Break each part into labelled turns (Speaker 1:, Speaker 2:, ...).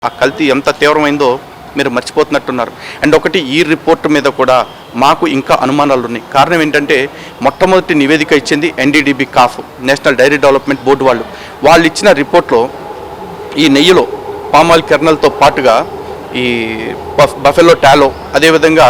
Speaker 1: ఆ కల్తీ ఎంత తీవ్రమైందో మీరు మర్చిపోతున్నట్టున్నారు. అండ్ ఒకటి ఈ రిపోర్ట్ మీద కూడా మాకు ఇంకా అనుమానాలు ఉన్నాయి. కారణం ఏంటంటే మొట్టమొదటి నివేదిక ఇచ్చింది ఎన్డీడీబీ కాఫ్, నేషనల్ డైరీ డెవలప్మెంట్ బోర్డు వాళ్ళు ఇచ్చిన రిపోర్ట్లో ఈ నెయ్యిలో పామాయిల్ కెర్నల్తో పాటుగా ఈ బఫెలో టాలో, అదేవిధంగా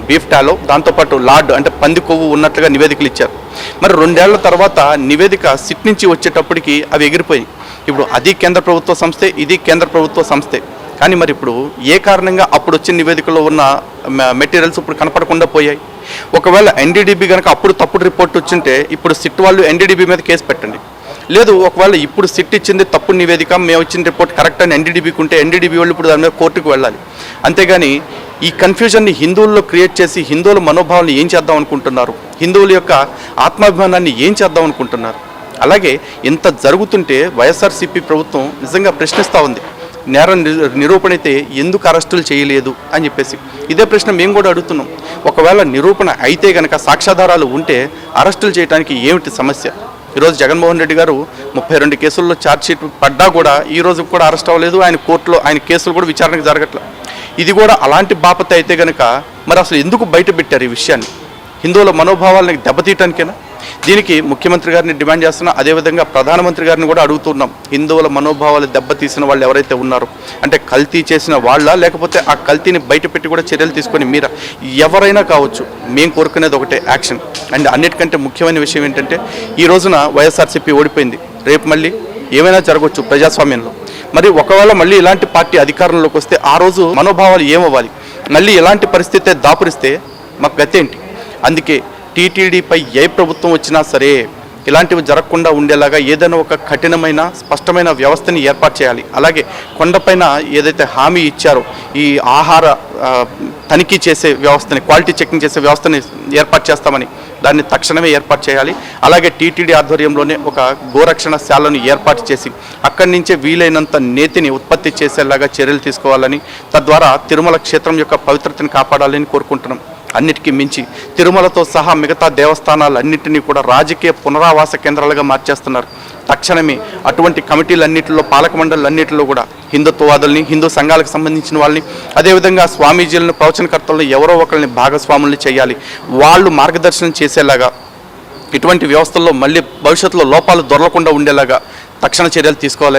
Speaker 1: బీఫ్ టాలో, దాంతోపాటు లార్డ్ అంటే పంది కొవ్వు ఉన్నట్లుగా నివేదికలు ఇచ్చారు. మరి 2 ఏళ్ల తర్వాత నివేదిక సిట్ నుంచి వచ్చేటప్పటికి అవి ఎగిరిపోయి ఇప్పుడు అది కేంద్ర ప్రభుత్వ సంస్థే, ఇది కేంద్ర ప్రభుత్వ సంస్థే. కానీ మరి ఇప్పుడు ఏ కారణంగా అప్పుడు వచ్చిన నివేదికలో ఉన్న మెటీరియల్స్ ఇప్పుడు కనపడకుండా పోయాయి? ఒకవేళ ఎన్డీడీబీ కనుక అప్పుడు తప్పుడు రిపోర్ట్ వచ్చింటే ఇప్పుడు సిట్ వాళ్ళు ఎన్డీడీబీ మీద కేసు పెట్టండి. లేదు, ఒకవేళ ఇప్పుడు సిట్ ఇచ్చింది తప్పుడు నివేదిక, మేము ఇచ్చిన రిపోర్ట్ కరెక్ట్ అని ఎన్డీడీబీకి ఉంటే ఎన్డీడీబీ వాళ్ళు ఇప్పుడు దాని మీద కోర్టుకు వెళ్ళాలి. అంతేగాని ఈ కన్ఫ్యూజన్ని హిందువుల్లో క్రియేట్ చేసి హిందువుల మనోభావాలను ఏం చేద్దాం అనుకుంటున్నారు, హిందువుల యొక్క ఆత్మాభిమానాన్ని ఏం చేద్దాం అనుకుంటున్నారు? అలాగే ఇంత జరుగుతుంటే వైఎస్ఆర్సీపీ ప్రభుత్వం నిజంగా ప్రశ్నిస్తూ ఉంది. నేరం నిరూపణ అయితే ఎందుకు అరెస్టులు చేయలేదు అని చెప్పేసి ఇదే ప్రశ్న మేము కూడా అడుగుతున్నాం. ఒకవేళ నిరూపణ అయితే కనుక సాక్ష్యాధారాలు ఉంటే అరెస్టులు చేయడానికి ఏమిటి సమస్య? ఈరోజు జగన్మోహన్ రెడ్డి గారు 32 కేసుల్లో ఛార్జ్షీట్ పడ్డా కూడా ఈ రోజు కూడా అరెస్ట్ అవ్వలేదు. ఆయన కోర్టులో ఆయన కేసులు కూడా విచారణకు జరగట్లేదు. ఇది కూడా అలాంటి బాపత అయితే కనుక మరి అసలు ఎందుకు బయట పెట్టారు ఈ విషయాన్ని? హిందువుల మనోభావాలను దెబ్బతీయటానికేనా? దీనికి ముఖ్యమంత్రి గారిని డిమాండ్ చేస్తున్నా, అదేవిధంగా ప్రధానమంత్రి గారిని కూడా అడుగుతున్నాం. హిందువుల మనోభావాలు దెబ్బతీసిన వాళ్ళు ఎవరైతే ఉన్నారో, అంటే కల్తీ చేసిన వాళ్ళ, లేకపోతే ఆ కల్తీని బయటపెట్టి కూడా చర్యలు తీసుకొని మీరా ఎవరైనా కావచ్చు, మేము కోరుకునేది ఒకటే యాక్షన్. అండ్ అన్నిటికంటే ముఖ్యమైన విషయం ఏంటంటే ఈ రోజున వైఎస్ఆర్సీపీ ఓడిపోయింది, రేపు మళ్ళీ ఏమైనా జరగవచ్చు ప్రజాస్వామ్యంలో. మరి ఒకవేళ మళ్ళీ ఇలాంటి పార్టీ అధికారంలోకి వస్తే ఆ రోజు మనోభావాలు ఏమవ్వాలి? మళ్ళీ ఇలాంటి పరిస్థితే దాపురిస్తే మాకు గతేంటి? అందుకే టీటీడీపై ఏ ప్రభుత్వం వచ్చినా సరే ఇలాంటివి జరగకుండా ఉండేలాగా ఏదైనా ఒక కఠినమైన స్పష్టమైన వ్యవస్థని ఏర్పాటు చేయాలి. అలాగే కొండపైన ఏదైతే హామీ ఇచ్చారో ఈ ఆహార తనిఖీ చేసే వ్యవస్థని, క్వాలిటీ చెకింగ్ చేసే వ్యవస్థని ఏర్పాటు చేస్తామని దాన్ని తక్షణమే ఏర్పాటు చేయాలి. అలాగే టీటీడీ ఆధ్వర్యంలోనే ఒక గోరక్షణశాలను ఏర్పాటు చేసి అక్కడి నుంచే వీలైనంత నేతిని ఉత్పత్తి చేసేలాగా చర్యలు తీసుకోవాలని, తద్వారా తిరుమల క్షేత్రం యొక్క పవిత్రతను కాపాడాలని కోరుకుంటున్నాం. అన్నిటికీ మించి తిరుమలతో సహా మిగతా దేవస్థానాలన్నింటినీ కూడా రాజకీయ పునరావాస కేంద్రాలుగా మార్చేస్తున్నారు. తక్షణమే అటువంటి కమిటీలన్నింటిలో, పాలక మండళ్ళన్నింటిలో కూడా హిందుత్వవాదుల్ని, హిందూ సంఘాలకు సంబంధించిన వాళ్ళని, అదేవిధంగా స్వామీజీలను, ప్రవచనకర్తలను ఎవరో ఒకరిని భాగస్వాముల్ని చేయాలి. వాళ్ళు మార్గదర్శనం చేసేలాగా ఇటువంటి వ్యవస్థల్లో మళ్ళీ భవిష్యత్తులో లోపాలు దొరలకుండా ఉండేలాగా తక్షణ చర్యలు తీసుకోవాలని